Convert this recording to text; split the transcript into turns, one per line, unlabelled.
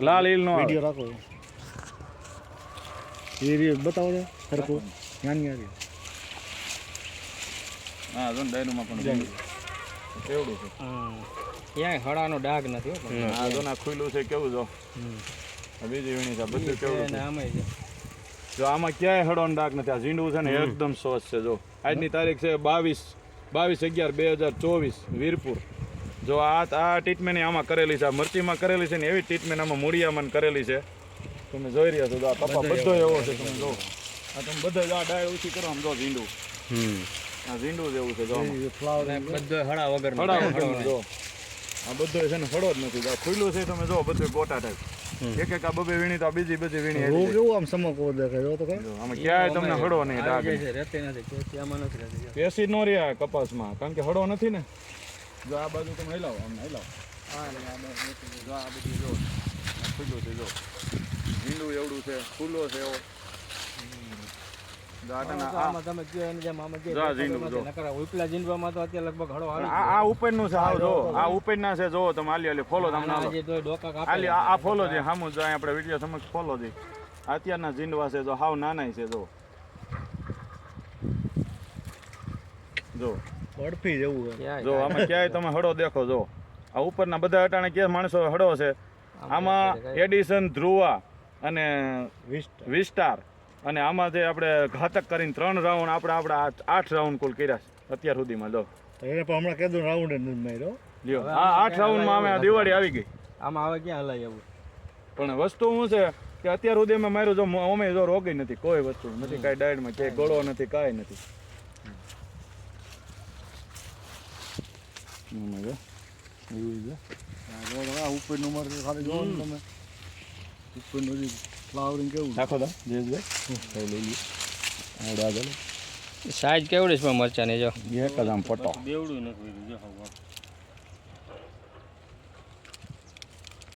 લાલ eel નો
video રાખો એ બતાવો ને સરખું નાની આવી
હા જો ડાયરોમાં પણ કેવડું છે
ક્યાંય હળાનો ડાઘ નથી હો
આ જો ના ખુલ્લું છે કેવું જો બીજી વીણી છે બધું કેવું છે
આમાં છે
જો આમાં ક્યાંય હળવાનો ડાઘ નથી આ ઝીંડું છે ને એકદમ સ્વચ્છ છે જો આજની તારીખ છે 22/11/2024 વીરપુર જો આ ટ્રીટમેન્ટ આમાં કરેલી છે આ મરચીમાં કરેલી છે ને એવી ટ્રીટમેન્ટ આમાં મૂળિયામાં કરેલી છે તમે જોઈ રહ્યા છો જો આ કપા બધો એવો છે તમે જો આ તમે બધો આ ડાળ ઓછી કરો આમ જો ઝીંડું આ ઝીંડું જેવું છે જો
ફ્લાવર
બધો હળા વગર
હળા વગરનું જો આ બધો છે ને હળો જ નથી જો ખુલ્લું છે તમે જો બધું ગોટા ટાઈપ એક એક આ બબે વીણી તો બીજી બધી વીણી
રોગ કેવું આમ સમકો દેખાય જો તો કઈ
જો આમાં ક્યાંય તમને હળો નહીં ડાઘ
છે રહેતી નથી કે આમાં નથી રહેતી
પેસી નો રહ્યા કપાસમાં કારણ કે હળો નથી ને જો આ બાજુ તમે હલાવો આમ હલાવો જો આ બધું જો આ ખુલ્લું છે જો ઝીંડું એવડું છે ખુલ્લો છે એવો જો
આમાં તમે કયો એની જેમ આમાં
જો આ ઝીંડું જો
નકર ઉપલા જીંડવામાં તો અત્યારે લગભગ હળો આવી
આ ઉપરનું છે આવ જો આ ઉપરના છે જો તમે આલી ફોલો તમને હાલો
જે તોય ડોકા કાપે
આલી આ ફોલો છે સામું જો આપણે વિડીયો સમક્ષ ફોલો છે અત્યારના ઝીંડવા છે જો હાવ નાના છે જો જો
બરફી જેવું
જો આમાં ક્યાંય તમે હળો દેખો જો આ ઉપરના બધા અટાણે ક્યાં માણસો હળો છે આમાં એડિશન ધ્રુવા અને વિસ્ટાર અને આમાં જે આપણે ઘાતક કરીને 3 રાઉન્ડ આપણે 8 રાઉન્ડ કુલ કર્યા છે અત્યાર સુધીમાં જો
એને પણ હમણાં કીધું રાઉન્ડ જ નથી માર્યો
લ્યો આ 8 રાઉન્ડમાં અમે દિવાળી આવી ગઈ
આમાં આવે ક્યાં હલાય એવું
પણ વસ્તુ શું છે કે અત્યાર સુધી અમે માર્યું જો અમે જો રોગી નથી કોઈ વસ્તુ નથી કાંઈ ડાયટમાં ક્યાંય ગળો નથી કાંઈ નથી
ઉપરનું મર ખાલી જોવો ને તમે ઉપરનું ફ્લાવરિંગ કેવું
નાખો દા જયેશભાઈ લઈ લઈએ આવડે આગળ
સાઈઝ કેવડી છે મરચાની જો
એક જ આમ પટો
બેવડું નથી જો